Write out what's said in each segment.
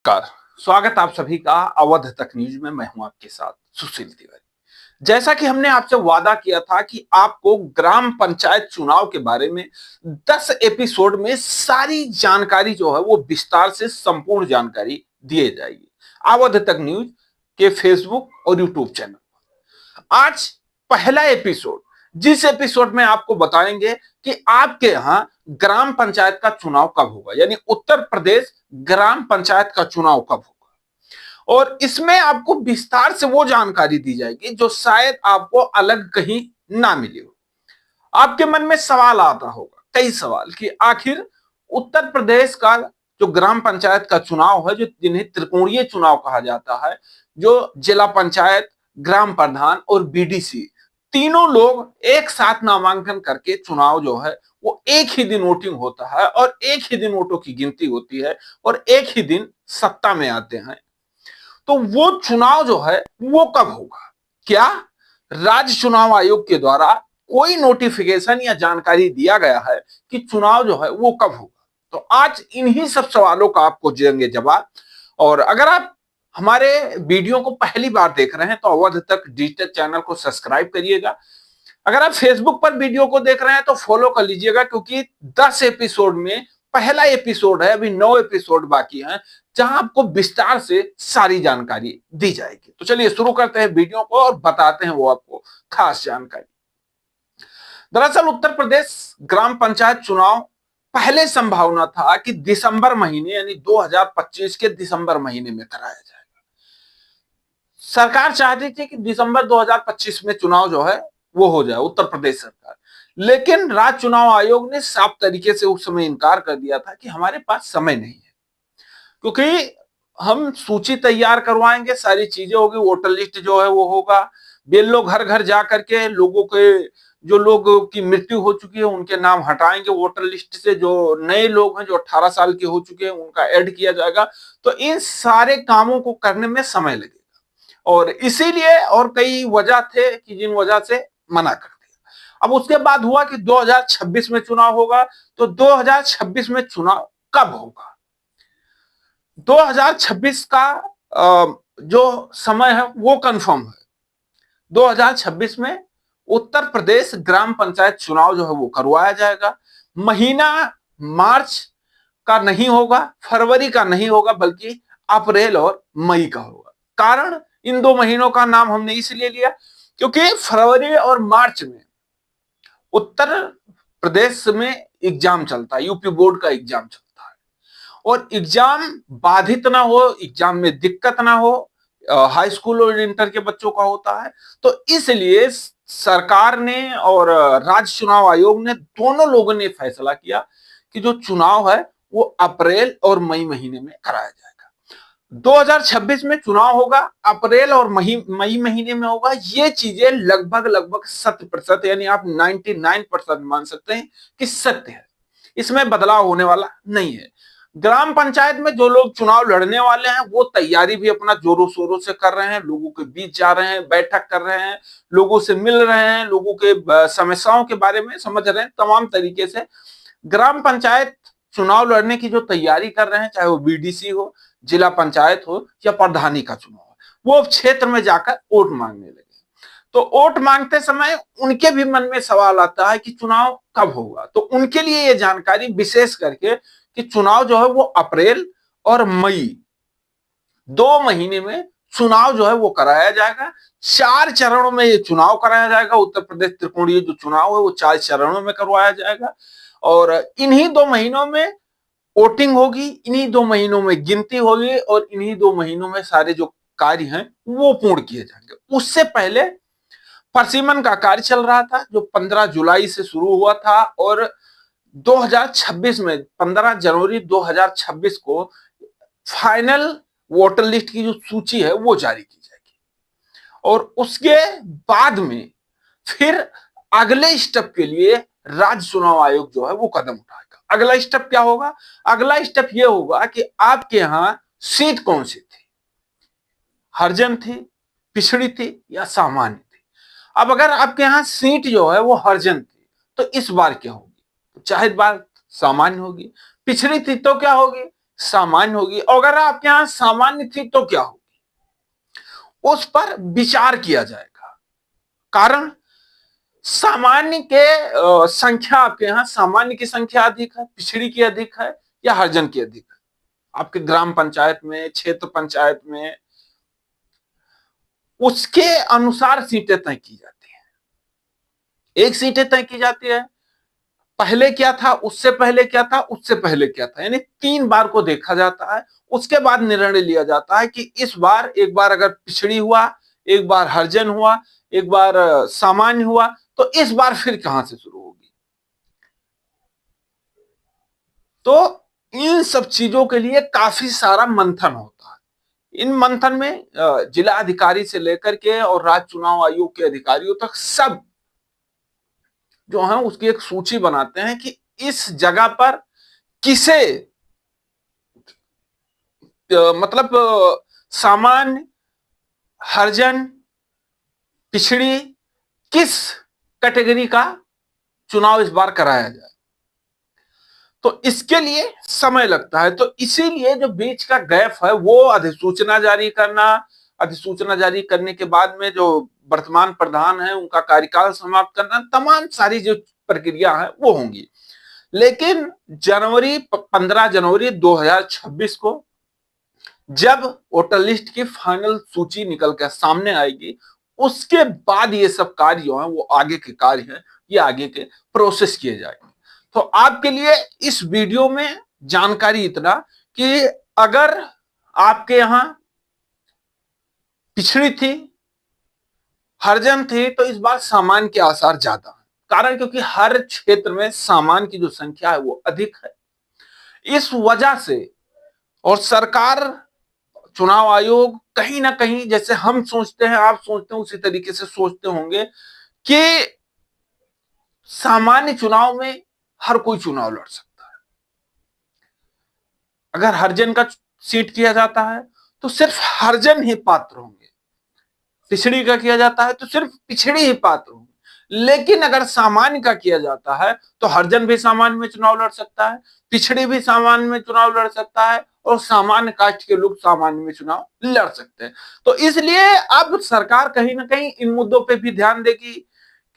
नमस्कार। स्वागत आप सभी का अवध तक न्यूज में। मैं हूं आपके साथ सुशील तिवारी। जैसा कि हमने आपसे वादा किया था कि आपको ग्राम पंचायत चुनाव के बारे में 10 एपिसोड में सारी जानकारी जो है वो विस्तार से संपूर्ण जानकारी दिए जाएगी अवध तक न्यूज के फेसबुक और यूट्यूब चैनल। आज पहला एपिसोड, जिस एपिसोड में आपको बताएंगे कि आपके यहां ग्राम पंचायत का चुनाव कब होगा, यानी उत्तर प्रदेश ग्राम पंचायत का चुनाव कब होगा। और इसमें आपको विस्तार से वो जानकारी दी जाएगी जो शायद आपको अलग कहीं ना मिली हो। आपके मन में सवाल आता होगा, कई सवाल, कि आखिर उत्तर प्रदेश का जो ग्राम पंचायत का चुनाव है, जो जिन्हें त्रिकोणीय चुनाव कहा जाता है, जो जिला पंचायत, ग्राम प्रधान और बीडीसी तीनों लोग एक साथ नामांकन करके चुनाव जो है वो एक ही दिन वोटिंग होता है और एक ही दिन वोटों की गिनती होती है और एक ही दिन सत्ता में आते हैं, तो वो चुनाव जो है वो कब होगा? क्या राज्य चुनाव आयोग के द्वारा कोई नोटिफिकेशन या जानकारी दिया गया है कि चुनाव जो है वो कब होगा? तो आज इन्हीं सब सवालों का आपको देंगे जवाब। और अगर आप हमारे वीडियो को पहली बार देख रहे हैं तो अवध तक डिजिटल चैनल को सब्सक्राइब करिएगा। अगर आप फेसबुक पर वीडियो को देख रहे हैं तो फॉलो कर लीजिएगा, क्योंकि 10 एपिसोड में पहला एपिसोड है, अभी 9 एपिसोड बाकी हैं जहां आपको विस्तार से सारी जानकारी दी जाएगी। तो चलिए शुरू करते हैं वीडियो को और बताते हैं वो आपको खास जानकारी। दरअसल उत्तर प्रदेश ग्राम पंचायत चुनाव पहले संभावना था कि दिसंबर महीने यानी 2025 के दिसंबर महीने में कराया जाएगा। सरकार चाहती थी कि दिसंबर 2025 में चुनाव जो है वो हो जाए, उत्तर प्रदेश सरकार। लेकिन राज्य चुनाव आयोग ने साफ तरीके से उस समय इनकार कर दिया था कि हमारे पास समय नहीं है, क्योंकि हम सूची तैयार करवाएंगे, सारी चीजें होगी, वोटर लिस्ट जो है वो होगा, बीएलओ घर घर जा करके लोगों के, जो लोगों की मृत्यु हो चुकी है उनके नाम हटाएंगे वोटर लिस्ट से, जो नए लोग हैं जो 18 साल के हो चुके हैं उनका ऐड किया जाएगा। तो इन सारे कामों को करने में समय लगेगा और इसीलिए और कई वजह थे कि जिन वजह से मना कर दिया। अब उसके बाद हुआ कि 2026 में चुनाव होगा। तो 2026 में चुनाव कब होगा? 2026 का जो समय है वो कंफर्म है। 2026 में उत्तर प्रदेश ग्राम पंचायत चुनाव जो है वो करवाया जाएगा। महीना मार्च का नहीं होगा, फरवरी का नहीं होगा, बल्कि अप्रैल और मई का होगा। कारण इन दो महीनों का नाम हमने इसलिए लिया क्योंकि फरवरी और मार्च में उत्तर प्रदेश में एग्जाम चलता है, यूपी बोर्ड का एग्जाम चलता है और एग्जाम बाधित ना हो, एग्जाम में दिक्कत ना हो, हाई स्कूल और इंटर के बच्चों का होता है। तो इसलिए सरकार ने और राज्य चुनाव आयोग ने, दोनों लोगों ने फैसला किया कि जो चुनाव है वो अप्रैल और मई महीने में कराया जाएगा। 2026 में चुनाव होगा, अप्रैल और मई महीने में होगा। ये चीजें लगभग लगभग 100%, यानी आप 99% मान सकते हैं कि सत्य है, इसमें बदलाव होने वाला नहीं है। ग्राम पंचायत में जो लोग चुनाव लड़ने वाले हैं वो तैयारी भी अपना जोरों शोरों से कर रहे हैं, लोगों के बीच जा रहे हैं, बैठक कर रहे हैं, लोगों से मिल रहे हैं, लोगों के समस्याओं के बारे में समझ रहे हैं। तमाम तरीके से ग्राम पंचायत चुनाव लड़ने की जो तैयारी कर रहे हैं, चाहे वो बीडीसी हो, जिला पंचायत हो या प्रधानी का चुनाव हो, वो क्षेत्र में जाकर वोट मांगने लगे। तो वोट मांगते समय उनके भी मन में सवाल आता है कि चुनाव कब होगा। तो उनके लिए ये जानकारी विशेष करके कि चुनाव जो है वो अप्रैल और मई 2 महीने में चुनाव जो है वो कराया जाएगा। 4 चरणों में ये चुनाव कराया जाएगा। उत्तर प्रदेश त्रिकोणीय जो चुनाव है वो 4 चरणों में करवाया जाएगा और इन्हीं 2 महीनों में वोटिंग होगी, इन्हीं 2 महीनों में गिनती होगी और इन्हीं 2 महीनों में सारे जो कार्य हैं वो पूर्ण किए जाएंगे। उससे पहले प्रसीमन का कार्य चल रहा था जो 15 जुलाई से शुरू हुआ था और 2026 में 15 जनवरी 2026 को फाइनल वोटर लिस्ट की जो सूची है वो जारी की जाएगी और उसके बाद में फिर अगले स्टेप के लिए राज्य चुनाव आयोग जो है वो कदम उठाएगा। अगला स्टेप क्या होगा? अगला स्टेप ये होगा कि आपके यहां सीट कौन सी थी, हरजन थी, पिछड़ी थी या सामान्य थी। अब अगर आपके यहां सीट जो है वो हरजन थी तो इस बार क्या होगी? तो जाहिर बात सामान्य होगी। पिछड़ी थी तो क्या होगी? सामान्य होगी, और अगर आपके यहाँ सामान्य थी तो क्या होगी, उस पर विचार किया जाएगा। कारण सामान्य के संख्या, आपके यहाँ सामान्य की संख्या अधिक है, पिछड़ी की अधिक है, या हरिजन की अधिक है? आपके ग्राम पंचायत में, क्षेत्र पंचायत में, उसके अनुसार सीटें तय की जाती है। एक सीटें तय की जाती है, पहले क्या था, उससे पहले क्या था, उससे पहले क्या था, यानी 3 बार को देखा जाता है। उसके बाद निर्णय लिया जाता है कि इस बार, एक बार अगर पिछड़ी हुआ, एक बार हरिजन हुआ, एक बार सामान्य हुआ, तो इस बार फिर कहां से शुरू होगी। तो इन सब चीजों के लिए काफी सारा मंथन होता है। इन मंथन में जिला अधिकारी से लेकर के और राज्य चुनाव आयोग के अधिकारियों तक सब जो है उसकी एक सूची बनाते हैं कि इस जगह पर किसे मतलब सामान्य, हरिजन, पिछड़ी, किस कैटेगरी का चुनाव इस बार कराया जाए। तो इसके लिए समय लगता है। तो इसीलिए जो बीच का गैप है वो अधिसूचना जारी करना, अधिसूचना जारी करने के बाद में जो वर्तमान प्रधान है उनका कार्यकाल समाप्त करना, तमाम सारी जो प्रक्रिया है वो होंगी। लेकिन 15 जनवरी 2026 को जब वोटर लिस्ट की फाइनल सूची निकल कर सामने आएगी, उसके बाद ये सब कार्य जो है वो आगे के कार्य हैं, ये आगे के प्रोसेस किए जाएंगे। तो आपके लिए इस वीडियो में जानकारी इतना कि अगर आपके यहां पिछड़ी थी, हरिजन थी, तो इस बार सामान्य के आसार ज्यादा है। कारण क्योंकि हर क्षेत्र में सामान्य की जो संख्या है वो अधिक है। इस वजह से, और सरकार, चुनाव आयोग कहीं ना कहीं, जैसे हम सोचते हैं, आप सोचते हैं, उसी तरीके से सोचते होंगे कि सामान्य चुनाव में हर कोई चुनाव लड़ सकता है। अगर हरिजन का सीट किया जाता है तो सिर्फ हरिजन ही पात्र होंगे, पिछड़ी का किया जाता है तो सिर्फ पिछड़ी ही पात्र होंगे। लेकिन अगर सामान्य का किया जाता है तो हरिजन भी सामान्य में चुनाव लड़ सकता है, पिछड़ी भी सामान्य में चुनाव लड़ सकता है, और सामान्य कास्ट के लोग सामान्य में चुनाव लड़ सकते हैं। तो इसलिए अब सरकार कहीं ना कहीं इन मुद्दों पे भी ध्यान देगी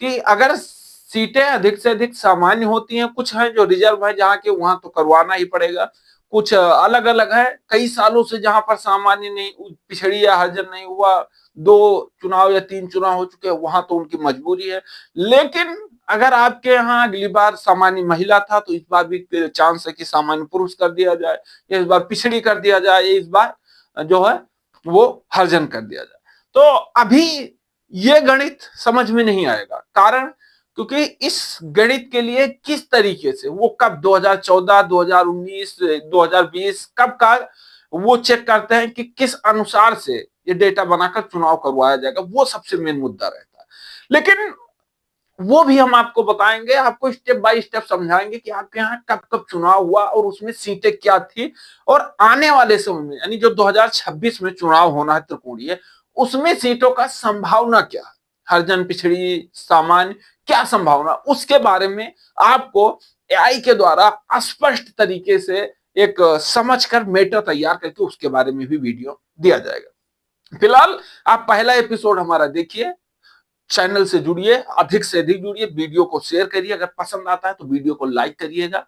कि अगर सीटें अधिक से अधिक सामान्य होती हैं, कुछ है जो रिजर्व है जहां के वहां तो करवाना ही पड़ेगा, कुछ अलग अलग है कई सालों से जहां पर सामान्य नहीं, पिछड़ी या हरिजन नहीं हुआ, 2 चुनाव या 3 चुनाव हो चुके हैं, वहां तो उनकी मजबूरी है। लेकिन अगर आपके यहाँ अगली बार सामान्य महिला था तो इस बार भी चांस है कि सामान्य पुरुष कर दिया जाए, या इस बार पिछड़ी कर दिया जाए, या इस बार जो है वो हरिजन कर दिया जाए। तो अभी ये गणित समझ में नहीं आएगा। कारण क्योंकि इस गणित के लिए किस तरीके से, वो कब 2014, 2019, 2020 कब का वो चेक करते हैं कि किस अनुसार से ये डेटा बनाकर चुनाव करवाया जाएगा, वो सबसे मेन मुद्दा रहता है। लेकिन वो भी हम आपको बताएंगे, आपको स्टेप बाय स्टेप समझाएंगे कि आपके यहाँ कब कब चुनाव हुआ और उसमें सीटें क्या थी, और आने वाले समय में यानी जो 2026 में चुनाव होना है त्रिकोणीय, उसमें सीटों का संभावना क्या है, हरिजन, पिछड़ी, सामान्य, क्या संभावना, उसके बारे में आपको एआई के द्वारा स्पष्ट तरीके से एक समझकर मेटर तैयार करके उसके बारे में भी वीडियो दिया जाएगा। फिलहाल आप पहला एपिसोड हमारा देखिए, चैनल से जुड़िए, अधिक से अधिक जुड़िए, वीडियो को शेयर करिए, अगर पसंद आता है तो वीडियो को लाइक करिएगा,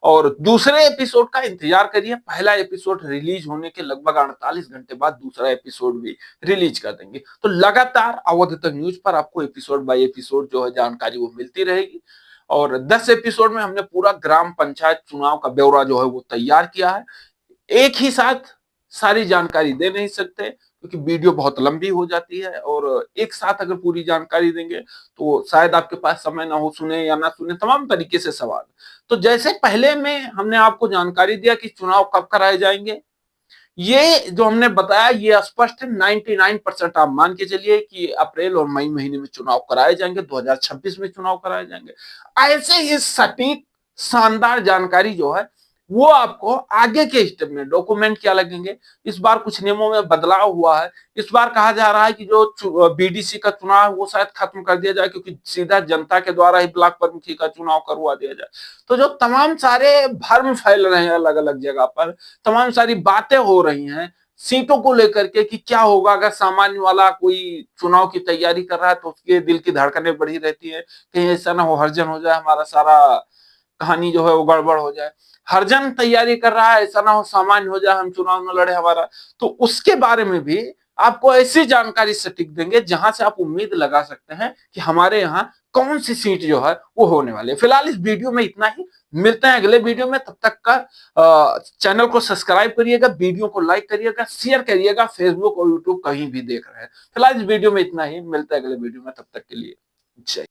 और दूसरे एपिसोड का इंतजार करिए। पहला एपिसोड रिलीज होने के लगभग 48 घंटे बाद दूसरा एपिसोड भी रिलीज कर देंगे। तो लगातार अवध तक न्यूज पर आपको एपिसोड बाय एपिसोड जो है जानकारी वो मिलती रहेगी। और 10 एपिसोड में हमने पूरा ग्राम पंचायत चुनाव का ब्यौरा जो है वो तैयार किया है। एक ही साथ सारी जानकारी दे नहीं सकते क्योंकि वीडियो बहुत लंबी हो जाती है, और एक साथ अगर पूरी जानकारी देंगे तो शायद आपके पास समय ना हो, सुने या ना सुने, तमाम तरीके से सवाल। तो जैसे पहले में हमने आपको जानकारी दिया कि चुनाव कब कराए जाएंगे, ये जो हमने बताया ये स्पष्ट है। 99% आप मान के चलिए कि अप्रैल और मई महीने में चुनाव कराए जाएंगे, 2026 में चुनाव कराए जाएंगे। ऐसे ही सटीक शानदार जानकारी जो है वो आपको आगे के स्टेप में डॉक्यूमेंट क्या लगेंगे। इस बार कुछ नियमों में बदलाव हुआ है। इस बार कहा जा रहा है कि जो बीडीसी का चुनाव है वो शायद खत्म कर दिया जाए, क्योंकि सीधा जनता के द्वारा ही ब्लॉक प्रमुखी का चुनाव करवा दिया जाए। तो जो तमाम सारे भ्रम फैल रहे हैं अलग अलग जगह पर, तमाम सारी बातें हो रही हैं सीटों को लेकर के कि क्या होगा अगर सामान्य वाला कोई चुनाव की तैयारी कर रहा है, तो उसके दिल की धड़कनें बढ़ी रहती है, कहीं ऐसा ना हो हरजन हो जाए, हमारा सारा कहानी जो है वो गड़बड़ हो जाए। हरजन तैयारी कर रहा है, ऐसा ना हो सामान्य हो जाए, हम चुनाव न लड़े हमारा। तो उसके बारे में भी आपको ऐसी जानकारी सटीक देंगे जहां से आप उम्मीद लगा सकते हैं कि हमारे यहाँ कौन सी सीट जो है वो होने वाली है। फिलहाल इस वीडियो में इतना ही, मिलते हैं अगले वीडियो में। तब तक का चैनल को सब्सक्राइब करिएगा, वीडियो को लाइक करिएगा, शेयर करिएगा, फेसबुक और यूट्यूब कहीं भी देख रहे हैं। फिलहाल इस वीडियो में इतना ही, मिलते हैं अगले वीडियो में, तब तक के लिए जय।